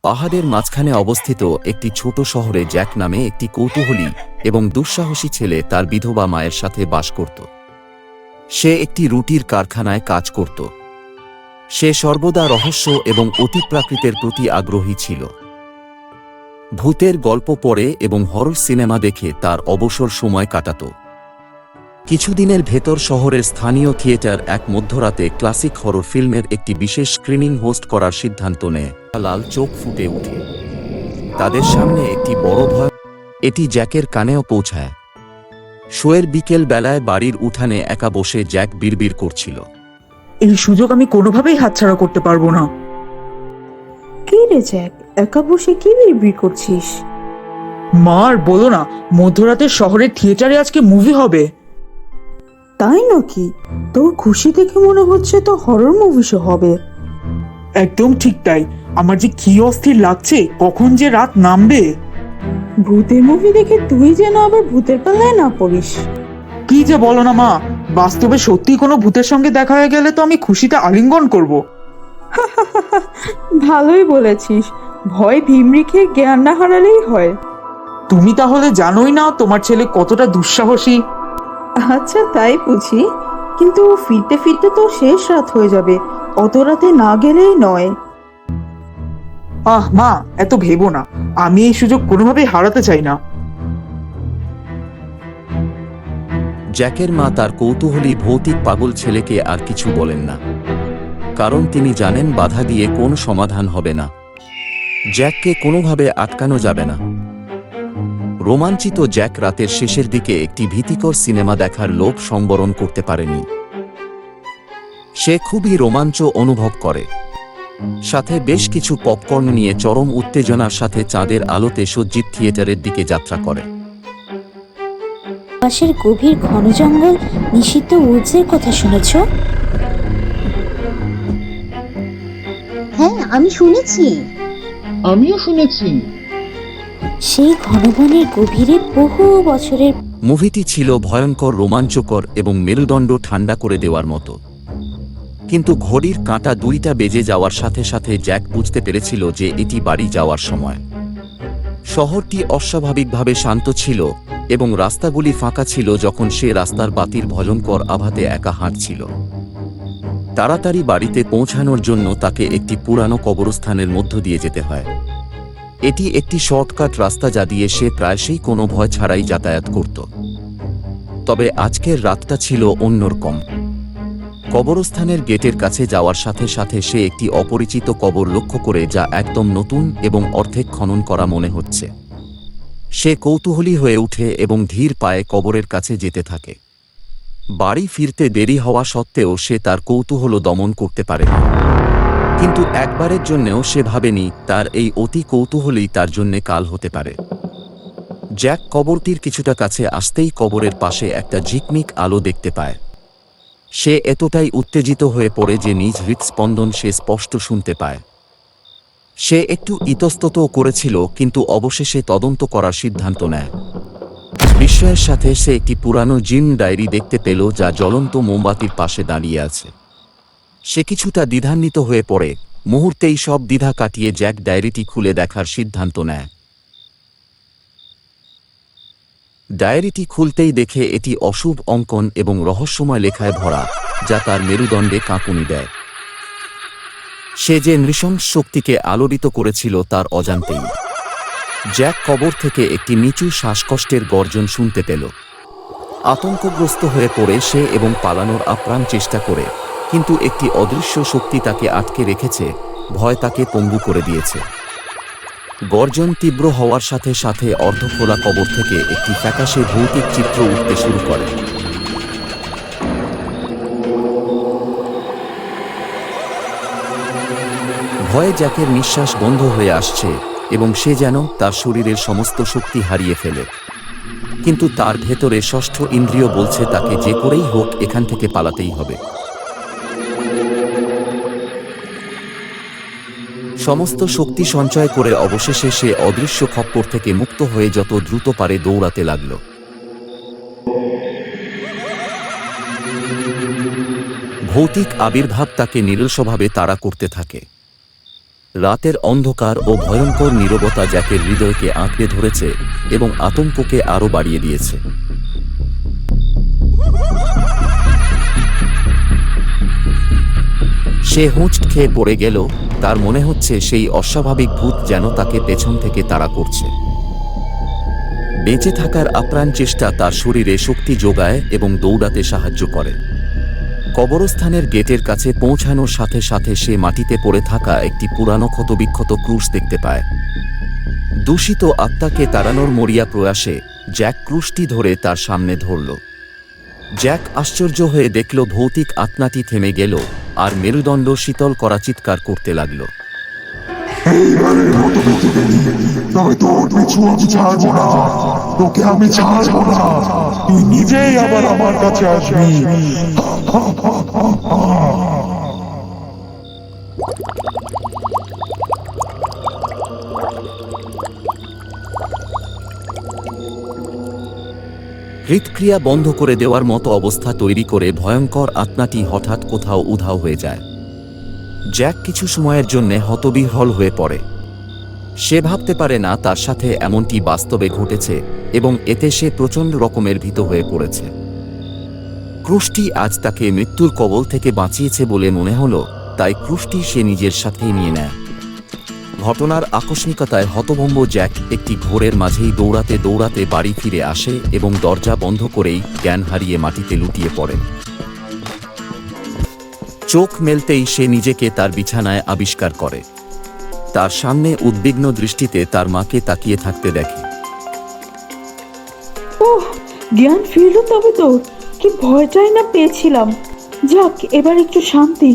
পাহাড়ের মাঝখানে অবস্থিত একটি ছোট শহরে জ্যাক নামে একটি কৌতূহলী এবং দুঃসাহসী ছেলে তার বিধবা মায়ের সাথে বাস করত। সে একটি রুটির কারখানায় কাজ করত। সে সর্বদা রহস্য এবং অতিপ্রাকৃতের প্রতি আগ্রহী ছিল। ভূতের গল্প পড়ে এবং হরর সিনেমা দেখে তার অবসর সময় কাটাত। কিছুদিনের ভেতর শহরের স্থানীয় থিয়েটার এক মধ্যরাতে ক্লাসিক হরর ফিল্মের একটি বিশেষ স্ক্রিনিং হোস্ট করার সিদ্ধান্ত নেয়। লাল চোখ ফুটে ওঠে। তাদের সামনে একটি বড় ভয়। এটি জ্যাকের কানেও পৌঁছায়। শোয়ের বিকেল বেলায় বাড়ির উঠানে একা বসে জ্যাক বিড়বিড় করছিল, এই সুযোগ আমি কোনোভাবেই হাতছাড়া করতে পারবো না। কি রে জ্যাক, একা বসে কি বিড়বিড় করছিস? মা, আর বলো না, মধ্যরাতের শহরের থিয়েটারে আজকে মুভি হবে। তাই নাকি? তোর খুশি দেখে মনে হচ্ছে তো হরর মুভি শো হবে। একদম ঠিক তাই। আমার যে কি অস্থির লাগছে, কখন যে রাত নামবে। ভূতের মুভি দেখে তুই যেন আবার ভূতের পাল্লায় না পড়িস। কি যে বলো না মা, বাস্তবে সত্যি কোনো ভূতের সঙ্গে দেখা হয়ে গেলে তো আমি খুশিতে আলিঙ্গন করব। ভালোই বলেছিস, ভয় ভিমরি খেয়ে জ্ঞান না হারালেই হয়। তুমি তাহলে জানোই না তোমার ছেলে কতটা দুঃসাহসী। আচ্ছা তাই বুঝি, কিন্তু ফিরতে ফিরতে তো শেষ রাত হয়ে যাবে, অত রাতে না গেলেই নয়। আহ মা, এত ভেবো না, আমি এই সুযোগ কোনোভাবেই হারাতে চাই না। জ্যাকের মা তার কৌতূহলী ভৌতিক পাগল ছেলেকে আর কিছু বলেন না, কারণ তিনি জানেন বাধা দিয়ে কোন সমাধান হবে না। জ্যাককে কোনোভাবে আটকানো যাবে না। রোমাঞ্চিত জ্যাক রাতের শেষের দিকে একটি ভীতিকর সিনেমা দেখার লোভ সংবরণ করতে পারেনি। সে খুবই রোমাঞ্চ অনুভব করে। সাথে বেশ কিছু পপকর্ন নিয়ে চরম উত্তেজনার সাথে চাঁদের আলোতে সজ্জিত থিয়েটারের দিকে যাত্রা করে। পাশের গভীর ঘন জঙ্গল, নিষিদ্ধ উডসের কথা শুনেছ? হ্যাঁ, আমি শুনেছি। আমিও শুনেছি। সেই ঘন বনের গভীরে বহু বছরের মুভিটি ছিল ভয়ঙ্কর, রোমাঞ্চকর এবং মেরুদণ্ড ঠান্ডা করে দেওয়ার মতো। কিন্তু ঘড়ির কাঁটা 2টা বেজে যাওয়ার সাথে সাথে জ্যাক বুঝতে পেরেছিল যে এটি বাড়ি যাওয়ার সময়। শহরটি অস্বাভাবিকভাবে শান্ত ছিল এবং রাস্তাগুলি ফাঁকা ছিল যখন সে রাস্তার বাতির ভয়ঙ্কর আভাতে একা হাঁটছিল। তাড়াতাড়ি বাড়িতে পৌঁছানোর জন্য তাকে একটি পুরানো কবরস্থানের মধ্য দিয়ে যেতে হয়। এটি একটি শর্টকাট রাস্তা যা দিয়ে সে প্রায়শই কোনো ভয় ছাড়াই যাতায়াত করত। তবে আজকের রাতটা ছিল অন্যরকম। কবরস্থানের গেটের কাছে যাওয়ার সাথে সাথে সে একটি অপরিচিত কবর লক্ষ্য করে, যা একদম নতুন এবং অর্ধেক খনন করা মনে হচ্ছে। সে কৌতূহলী হয়ে উঠে এবং ধীর পায়ে কবরের কাছে যেতে থাকে। বাড়ি ফিরতে দেরি হওয়া সত্ত্বেও সে তার কৌতূহল দমন করতে পারেনি। কিন্তু একবারের জন্যেও সে ভাবেনি তার এই অতি কৌতূহলই তার জন্যে কাল হতে পারে। জ্যাক কবরটির কিছুটা কাছে আসতেই কবরের পাশে একটা ঝিকমিক আলো দেখতে পায়। সে এতটাই উত্তেজিত হয়ে পড়ে যে নিজ হৃৎস্পন্দন সে স্পষ্ট শুনতে পায়। সে একটু ইতস্ততও করেছিল, কিন্তু অবশেষে তদন্ত করার সিদ্ধান্ত নেয়। বিস্ময়ের সাথে সে একটি পুরানো জিন ডায়েরি দেখতে পেল, যা জ্বলন্ত মোমবাতির পাশে দাঁড়িয়ে আছে। সে কিছুটা দ্বিধান্বিত হয়ে পড়ে। মুহূর্তেই সব দ্বিধা কাটিয়ে জ্যাক ডায়েরিটি খুলে দেখার সিদ্ধান্ত নেয়। ডায়েরিটি খুলতেই দেখে এটি অশুভ অঙ্কন এবং রহস্যময় লেখায় ভরা, যা তার মেরুদণ্ডে কাঁপুনি দেয়। সে যে নৃশংস শক্তিকে আলোড়িত করেছিল তার অজান্তেই। জ্যাক কবর থেকে একটি নিচু শ্বাসকষ্টের গর্জন শুনতে পেল। আতঙ্কগ্রস্ত হয়ে পড়ে সে এবং পালানোর আপ্রাণ চেষ্টা করে, কিন্তু একটি অদৃশ্য শক্তি তাকে আটকে রেখেছে। ভয় তাকে পঙ্গু করে দিয়েছে। গর্জন তীব্র হওয়ার সাথে সাথে অর্ধখোলা কবর থেকে একটি ফ্যাকাশে ভৌতিক চিত্র উঠতে শুরু করে। ভয়ে জ্যাকের নিঃশ্বাস বন্ধ হয়ে আসছে এবং সে যেন তার শরীরের সমস্ত শক্তি হারিয়ে ফেলে। কিন্তু তার ভেতরে ষষ্ঠ ইন্দ্রিয় বলছে তাকে যে করেই হোক এখান থেকে পালাতেই হবে। সমস্ত শক্তি সঞ্চয় করে অবশেষে সে অদৃশ্য খপ্পর থেকে মুক্ত হয়ে যত দ্রুত পারে দৌড়াতে লাগল। ভৌতিক আবির্ভাব তাকে নিরলসভাবে তাড়া করতে থাকে। রাতের অন্ধকার ও ভয়ঙ্কর নীরবতা জ্যাকের হৃদয়কে আঁকড়ে ধরেছে এবং আতঙ্ককে আরও বাড়িয়ে দিয়েছে। সে হোঁচট খেয়ে পড়ে গেল, তার মনে হচ্ছে সেই অস্বাভাবিক ভূত যেন তাকে পেছন থেকে তাড়া করছে। বেঁচে থাকার আপ্রাণ চেষ্টা তার শরীরে শক্তি যোগায় এবং দৌড়াতে সাহায্য করে। কবরস্থানের গেটের কাছে পৌঁছানোর সাথে সাথে সে মাটিতে পড়ে থাকা একটি পুরানো ক্ষতবিক্ষত ক্রুশ দেখতে পায়। দূষিত আত্মাকে তাড়ানোর মরিয়া প্রয়াসে জ্যাক ক্রুশটি ধরে তার সামনে ধরল। জ্যাক আশ্চর্য হয়ে দেখল ভৌতিক আত্মাটি থেমে গেল আর মেরুদণ্ড শীতল করা চিৎকার করতে লাগল। তবে তোর পিছু আমি ছাড়বো না, তোকে আমি ছাড়বো না, তুই নিজেই আবার আমার কাছে আসবি। হৃদক্রিয়া বন্ধ করে দেওয়ার মতো অবস্থা তৈরি করে ভয়ঙ্কর আত্মাটি হঠাৎ কোথাও উধাও হয়ে যায়। জ্যাক কিছু সময়ের জন্য হতবিহ্বল হয়ে পড়ে। সে ভাবতে পারে না তার সাথে এমনটি বাস্তবে ঘটেছে এবং এতে সে প্রচণ্ড রকমের ভীত হয়ে পড়েছে। ক্রুশটি আজ তাকে মৃত্যুর কবল থেকে বাঁচিয়েছে বলে মনে হলো, তাই ক্রুশটি সে নিজের সাথেই নিয়ে নেয়। ঘটনার আকস্মিকতায় হতভম্ব জ্যাক একটি ঘোরের মাঝেই দৌড়াতে দৌড়াতে বাড়ি ফিরে আসে এবং দরজা বন্ধ করেই জ্ঞান হারিয়ে মাটিতে লুটিয়ে পড়ে। চোখ মেলতেই সে নিজেকে তার বিছানায় আবিষ্কার করে। তার সামনে উদ্বিগ্ন দৃষ্টিতে তার মাকে তাকিয়ে থাকতে দেখে। ওহ, জ্ঞান ফিরল তবে তো, কি ভয়টাই না পেয়েছিলাম। যাক, এবার একটু শান্তি।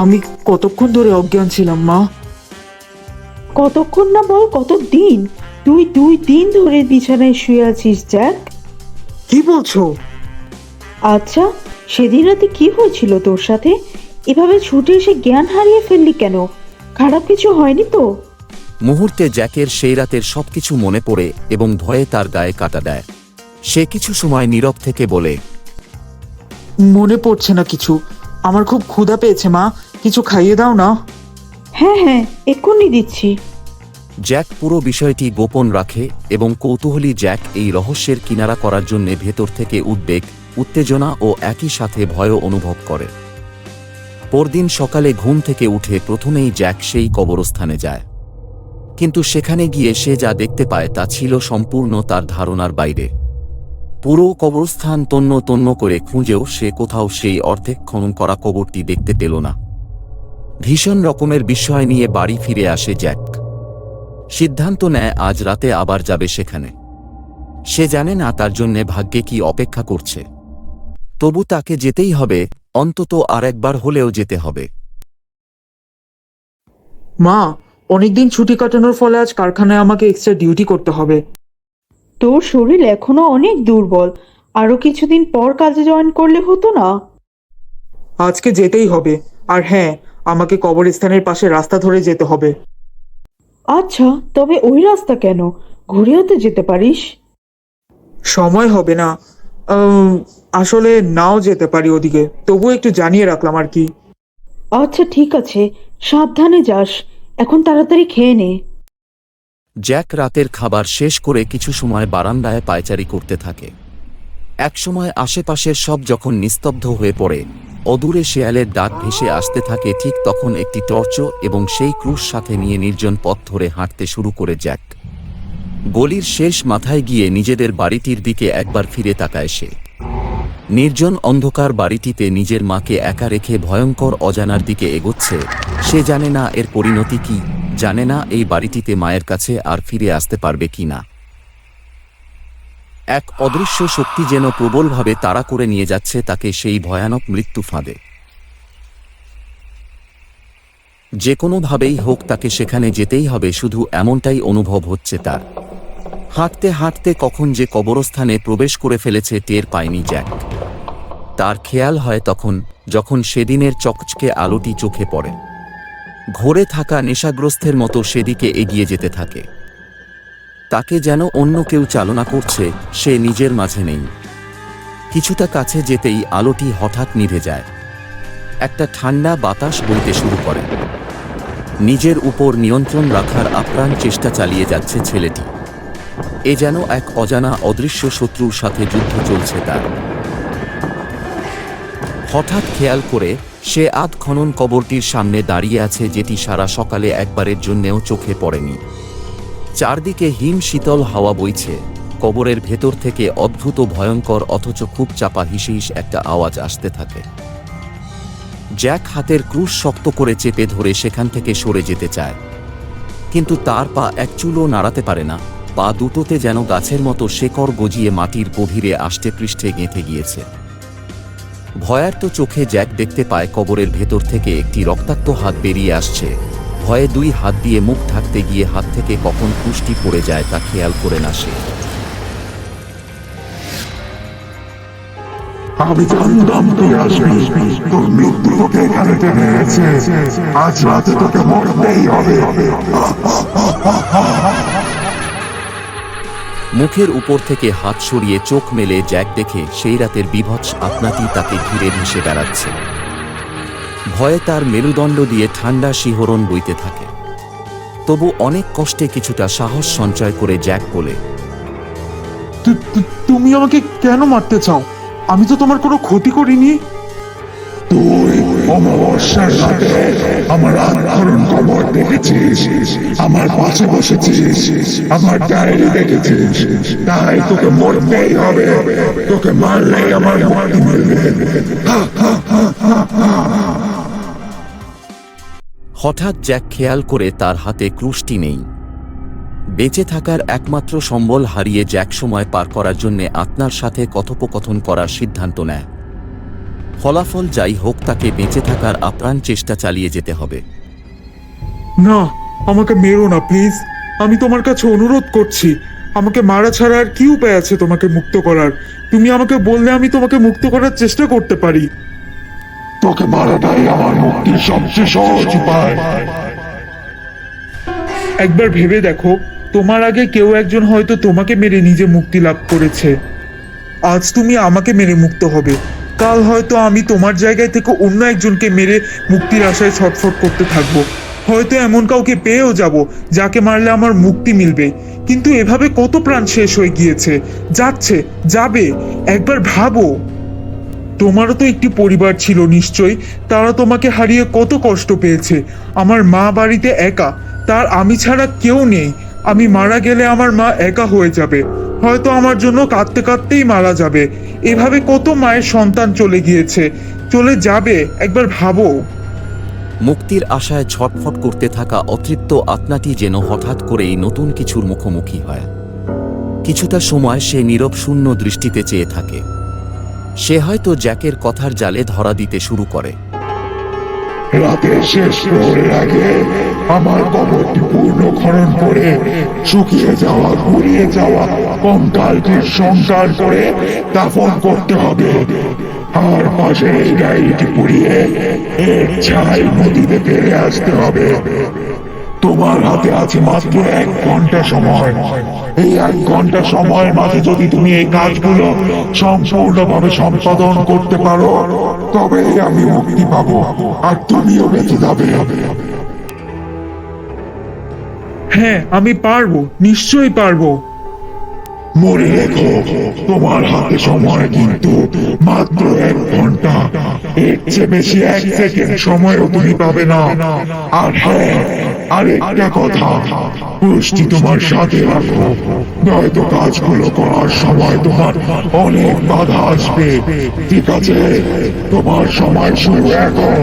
আমি কতক্ষণ ধরে অজ্ঞান ছিলাম মা? কতক্ষণ না বল, কত দিন? তুই 2 দিন ধরে বিছানায় শুয়ে আছিস জ্যাক। কি বলছো? আচ্ছা, সেদিন রাতে কি হয়েছিল তোর সাথে? এভাবে ছুটে এসে জ্ঞান হারিয়ে ফেললি কেন? খারাপ কিছু হয়নি তো? মুহূর্তে জ্যাকের সেই রাতের সবকিছু মনে পড়ে এবং ভয়ে তার গায়ে কাঁটা দেয়। সে কিছু সময় নীরব থেকে বলে, মনে পড়ছে না কিছু। আমার খুব ক্ষুধা পেয়েছে মা, কিছু খাইয়ে দাও না। হ্যাঁ হ্যাঁ, এক্ষুনি দিচ্ছি। জ্যাক পুরো বিষয়টি গোপন রাখে এবং কৌতূহলী জ্যাক এই রহস্যের কিনারা করার জন্য ভেতর থেকে উদ্বেগ, উত্তেজনা ও একই সাথে ভয়ও অনুভব করে। পরদিন সকালে ঘুম থেকে উঠে প্রথমেই জ্যাক সেই কবরস্থানে যায়। কিন্তু সেখানে গিয়ে সে যা দেখতে পায় তা ছিল সম্পূর্ণ তার ধারণার বাইরে। পুরো কবরস্থান তন্ন তন্ন করে খুঁজেও সে কোথাও সেই অর্ধেক খনন করা কবরটি দেখতে পেল না। ভীষণ রকমের বিস্ময় নিয়ে বাড়ি ফিরে আসে জ্যাক। সিদ্ধান্ত নেয় আজ রাতে আবার যাবে সেখানে। সে জানে না তার জন্যে ভাগ্যে কি অপেক্ষা করছে, তবু তাকে যেতেই হবে, অন্তত আরেকবার হলেও যেতে হবে। মা, অনেকদিন ছুটি কাটানোর ফলে আজ কারখানায় আমাকে এক্সট্রা ডিউটি করতে হবে। তোর শরীর এখনো অনেক দুর্বল, আরো কিছুদিন পর কাজে জয়েন করলে হতো না? আজকে যেতেই হবে। আর হ্যাঁ, আমাকে কবরস্থানের পাশে রাস্তা ধরে যেতে হবে। আচ্ছা, তবে ওই রাস্তা কেন? ঘুরেও তো যেতে পারিস। সময় হবে না। আসলে নাও যেতে পারি ওদিকে, তবু একটু জানিয়ে রাখলাম আর কি। আচ্ছা ঠিক আছে, সাবধানে যাস। এখন তাড়াতাড়ি খেয়ে নে। জ্যাক রাতের খাবার শেষ করে কিছু সময় বারান্দায় পায়চারি করতে থাকে। একসময় আশেপাশের সব যখন নিস্তব্ধ হয়ে পড়ে, অদূরে শেয়ালের ডাক ভেসে আসতে থাকে, ঠিক তখন একটি টর্চ এবং সেই ক্রুশ সাথে নিয়ে নির্জন পথ ধরে হাঁটতে শুরু করে জ্যাক। গলির শেষ মাথায় গিয়ে নিজেদের বাড়িটির দিকে একবার ফিরে তাকায় সে। নির্জন অন্ধকার বাড়িটিতে নিজের মাকে একা রেখে ভয়ঙ্কর অজানার দিকে এগোচ্ছে। সে জানে না এর পরিণতি কি, জানে না এই বাড়িটিতে মায়ের কাছে আর ফিরে আসতে পারবে কি না। এক অদৃশ্য শক্তি যেন প্রবলভাবে তাড়া করে নিয়ে যাচ্ছে তাকে সেই ভয়ানক মৃত্যু ফাঁদে। যে কোনোভাবেই হোক তাকে সেখানে যেতেই হবে, শুধু এমনটাই অনুভব হচ্ছে তার। হাঁটতে হাঁটতে কখন যে কবরস্থানে প্রবেশ করে ফেলেছে টের পায়নি জ্যাক। তার খেয়াল হয় তখন, যখন সেদিনের চকচকে আলোটি চোখে পড়ে। ঘোরে থাকা নেশাগ্রস্তের মতো সেদিকে এগিয়ে যেতে থাকে। তাকে যেন অন্য কেউ চালনা করছে, সে নিজের মাঝে নেই। কিছুটা কাছে যেতেই আলোটি হঠাৎ নিভে যায়। একটা ঠান্ডা বাতাস বইতে শুরু করে। নিজের উপর নিয়ন্ত্রণ রাখার আপ্রাণ চেষ্টা চালিয়ে যাচ্ছে ছেলেটি। এ যেন এক অজানা অদৃশ্য শত্রুর সাথে যুদ্ধ চলছে তার। হঠাৎ খেয়াল করে সে আধ খনন কবরটির সামনে দাঁড়িয়ে আছে, যেটি সারা সকালে একবারের জন্যেও চোখে পড়েনি। চারদিকে হিম শীতল হাওয়া বইছে। কবরের ভেতর থেকে অদ্ভুত ভয়ঙ্কর অথচ খুব চাপা হিসিস একটা আওয়াজ আসতে থাকে। জ্যাক হাতের ক্রুশ শক্ত করে চেপে ধরে সেখান থেকে সরে যেতে চায়, কিন্তু তার পা এক চুলও নাড়াতে পারে না। পা দুটোতে যেন গাছের মতো শেকড় গজিয়ে মাটির গভীরে আষ্টে পৃষ্ঠে গেঁথে গিয়েছে। ভয়ার্ত চোখে জ্যাক দেখতে পায় কবরের ভেতর থেকে একটি রক্তাক্ত হাত বেরিয়ে আসছে। ভয়ে দুই হাত দিয়ে মুখ ঢাকতে গিয়ে হাত থেকে কখন কুষ্টি পড়ে যায় তা খেয়াল করে না সে। আমি জানতাম তুই আসবি। তোর মৃত্যু তোকে এখানে টেনে এনেছে। আজ রাতে তোকে মরতেই হবে। মুখের উপর থেকে হাত সরিয়ে চোখ মেলে জ্যাক দেখে সেই রাতের বিভৎস আত্মাটি তাকে ঘিরে ভেসে বেড়াচ্ছে। ভয়ে তার মেরুদণ্ড দিয়ে ঠান্ডা শিহরণ বইতে থাকে। তবু অনেক কষ্টে কিছুটা সাহস সঞ্চয় করে জ্যাক বলে, তুমি আমাকে কেন মারতে চাও? আমি তো তোমার কোনো ক্ষতি করিনি। তুই অমাবস্যার রাতে আমার আত্মহরণ কবর দেখেছিস, আমার পাশে বসেছিস, আমার ডায়েরি দেখেছিস, তাই তোকে মরতেই হবে। তোকে মারলেই আমার মুক্তি মিলবে। হঠাৎ জ্যাক খেয়াল করে তার হাতে ক্রুশটি নেই। বেঁচে থাকার একমাত্র সম্বল হারিয়ে জ্যাক সময় পার করার জন্য আত্মার সাথে কথোপকথন করার সিদ্ধান্ত নেয়। ফলাফল যাই হোক, তাকে বেঁচে থাকার আপ্রাণ চেষ্টা চালিয়ে যেতে হবে। না, আমাকে মেরো না প্লিজ। আমি তোমার কাছে অনুরোধ করছি, আমাকে মারা ছাড়া আর কি উপায় আছে তোমাকে মুক্ত করার? তুমি আমাকে বললে আমি তোমাকে মুক্ত করার চেষ্টা করতে পারি। তোকে মারাটাই আমার মুক্তির সবচেয়ে সহজ উপায়। একবার ভেবে দেখো, তোমার আগে কেউ একজন হয়তো তোমাকে মেরে নিজে মুক্তি লাভ করেছে। আজ তুমি আমাকে মেরে মুক্ত হবে, কাল হয়তো আমি তোমার জায়গায় থেকে অন্য একজনকে মেরে মুক্তির আশায় ছটফট করতে থাকবো। হয়তো এমন কাউকে পেয়েও যাব যাকে মারলে আমার মুক্তি মিলবে। কিন্তু এভাবে কত প্রাণ শেষ হয়ে গিয়েছে, যাচ্ছে, যাবে। একবার ভাবো, তোমারও তো একটি পরিবার ছিল নিশ্চয়ই। তারা তোমাকে হারিয়ে কত কষ্ট পেয়েছে। আমার মা বাড়িতে একা, তার আমি ছাড়া কেউ নেই। আমি মারা গেলে আমার মা একা হয়ে যাবে, হয়তো আমার জন্য কাঁদতে কাঁদতেই মারা যাবে। এভাবে কত মায়ের সন্তান চলে গিয়েছে, চলে যাবে। একবার ভাবো। মুক্তির আশায় ছটফট করতে থাকা অতৃপ্ত আত্মাটি যেন হঠাৎ করেই নতুন কিছুর মুখোমুখি হয়। কিছুটা সময় সে নীরব শূন্য দৃষ্টিতে চেয়ে থাকে। সে হয়তো জ্যাকের কথার জালে ধরা দিতে শুরু করে। রাতের শেষ প্রহরের আগে আমার কবরটি পূর্ণ খনন করে শুকিয়ে যাওয়া, গুড়িয়ে যাওয়া কঙ্কালটির সংস্কার করে দাফন করতে হবে। আর পাশে এই ডায়েরিটি পুড়িয়ে এর ছাই নদীতে ফেলে আসতে হবে। তোমার হাতে আছে মাত্র 1 ঘন্টা সময়। এই 1 ঘন্টা সময়ের মাঝে যদি তুমি এই কাজগুলো সম্পূর্ণভাবে সম্পাদন করতে পারো, তবেই আমি মুক্তি পাবো আর তুমিও বেঁচে যাবে। হ্যাঁ, আমি পারবো, নিশ্চয়ই পারবো। মনে রেখো, তোমার হাতে সময় কিন্তু মাত্র 1 ঘন্টা। এর চেয়ে বেশি 1 সেকেন্ড সময়ও তুমি পাবে না। আর হ্যাঁ, আরেকটা কথা, পুষ্টি তোমার সাথে রাখো, নয়তো কাজগুলো করার সময় তোমার অনেক বাধা আসবে। ঠিক আছে, তোমার সময় শুরু এখন।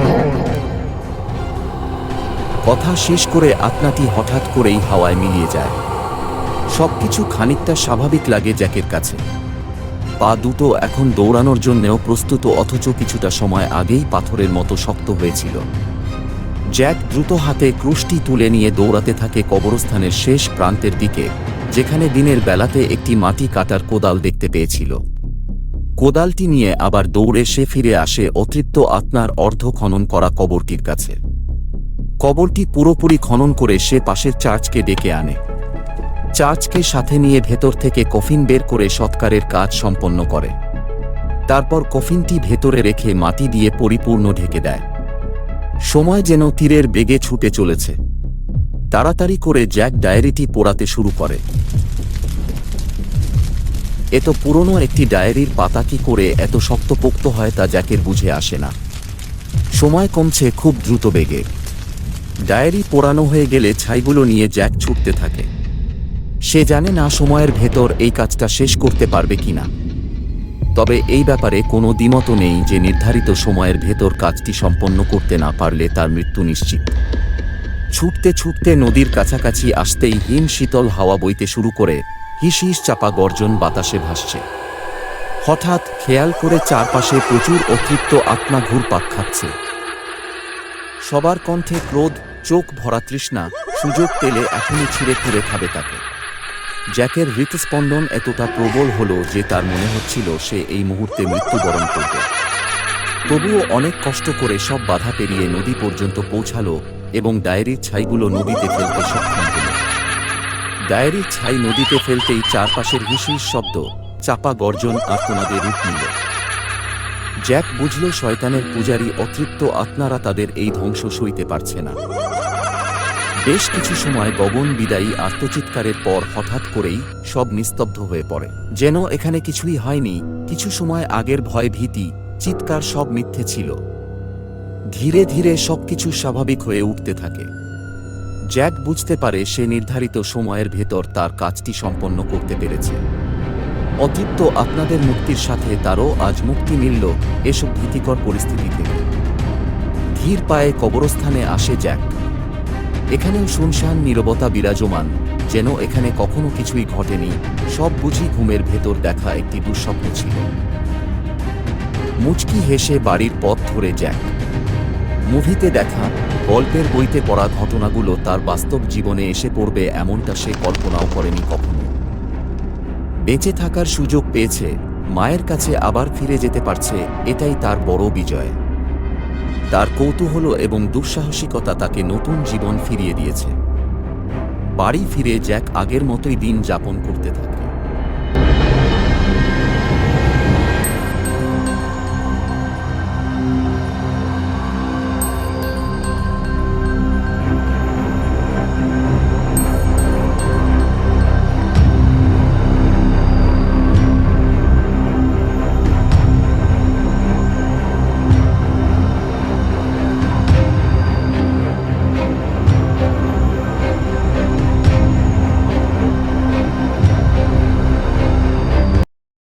কথা শেষ করে আত্মাটি হঠাৎ করেই হাওয়ায় মিলিয়ে যায়। সবকিছু খানিকটা স্বাভাবিক লাগে জ্যাকের কাছে। পা দুটো এখন দৌড়ানোর জন্যেও প্রস্তুত, অথচ কিছুটা সময় আগেই পাথরের মতো শক্ত হয়েছিল। জ্যাক দ্রুত হাতে ক্রুশটি তুলে নিয়ে দৌড়াতে থাকে কবরস্থানের শেষ প্রান্তের দিকে, যেখানে দিনের বেলাতে একটি মাটি কাটার কোদাল দেখতে পেয়েছিল। কোদালটি নিয়ে আবার দৌড়ে সে ফিরে আসে অতৃপ্ত আত্মার অর্ধ খনন করা কবরটির কাছে। কবরটি পুরোপুরি খনন করে সে পাশের চার্চকে ডেকে আনে। চার্চকে সাথে নিয়ে ভেতর থেকে কফিন বের করে সৎকারের কাজ সম্পন্ন করে। তারপর কফিনটি ভেতরে রেখে মাটি দিয়ে পরিপূর্ণ ঢেকে দেয়। সময় যেন তীরের বেগে ছুটে চলেছে। তাড়াতাড়ি করে জ্যাক ডায়েরিটি পড়াতে শুরু করে। এত পুরনো একটি ডায়েরির পাতা কি করে এত শক্তপোক্ত হয় তা জ্যাকের বুঝে আসে না। সময় কমছে খুব দ্রুত বেগে। ডায়েরি পোড়ানো হয়ে গেলে ছাইগুলো নিয়ে জ্যাক ছুটতে থাকে। সে জানে না সময়ের ভেতর এই কাজটা শেষ করতে পারবে কিনা, তবে এই ব্যাপারে কোনো দ্বিমত নেই যে নির্ধারিত সময়ের ভেতর কাজটি সম্পন্ন করতে না পারলে তার মৃত্যু নিশ্চিত। ছুটতে ছুটতে নদীর কাছাকাছি আসতেই হিম শীতল হাওয়া বইতে শুরু করে, হিসহিস চাপা গর্জন বাতাসে ভাসছে। হঠাৎ খেয়াল করে চারপাশে প্রচুর অতৃপ্ত আত্মা ঘুরপাক খাচ্ছে। সবার কণ্ঠে ক্রোধ, চোখ ভরা তৃষ্ণা, সুযোগ পেলে এখনই ছিঁড়ে খুঁড়ে খাবে তাকে। জ্যাকের হৃৎস্পন্দন এতটা প্রবল হলো যে তার মনে হচ্ছিল সে এই মুহূর্তে মৃত্যুবরণ করবে। তবুও অনেক কষ্ট করে সব বাধা পেরিয়ে নদী পর্যন্ত পৌঁছালো এবং ডায়েরির ছাইগুলো নদীতে ফেলতে সক্ষম হল। ডায়েরির ছাই নদীতে ফেলতেই চারপাশের হিসহিস শব্দ, চাপা গর্জন আর্তনাদে রূপ নিল। জ্যাক বুঝল শয়তানের পূজারী অতৃপ্ত আত্মারা তাদের এই ধ্বংস সইতে পারছে না। বেশ কিছু সময় গগন বিদায়ী আর্তচিৎকারের পর হঠাৎ করেই সব নিস্তব্ধ হয়ে পড়ে, যেন এখানে কিছুই হয়নি। কিছু সময় আগের ভয়, ভীতি, চিৎকার সব মিথ্যে ছিল। ধীরে ধীরে সবকিছু স্বাভাবিক হয়ে উঠতে থাকে। জ্যাক বুঝতে পারে সে নির্ধারিত সময়ের ভেতর তার কাজটি সম্পন্ন করতে পেরেছে। অতৃপ্ত আত্মাদের মুক্তির সাথে তারও আজ মুক্তি মিলল এসব ভীতিকর পরিস্থিতি থেকে। ধীর পায়ে কবরস্থানে আসে জ্যাক। এখানেও শুনশান নীরবতা বিরাজমান, যেন এখানে কখনো কিছুই ঘটেনি। সব বুঝি ঘুমের ভেতর দেখা একটি দুঃস্বপ্ন ছিল। মুচকি হেসে বাড়ির পথ ধরে জ্যাক। মুভিতে দেখা, গল্পের বইতে পড়া ঘটনাগুলো তার বাস্তব জীবনে এসে পড়বে এমনটা সে কল্পনাও করেনি কখনো। বেঁচে থাকার সুযোগ পেয়েছে, মায়ের কাছে আবার ফিরে যেতে পারছে, এটাই তার বড় বিজয়। তার কৌতূহল এবং দুঃসাহসিকতা তাকে নতুন জীবন ফিরিয়ে দিয়েছে। বাড়ি ফিরে জ্যাক আগের মতোই দিন যাপন করতে থাকে।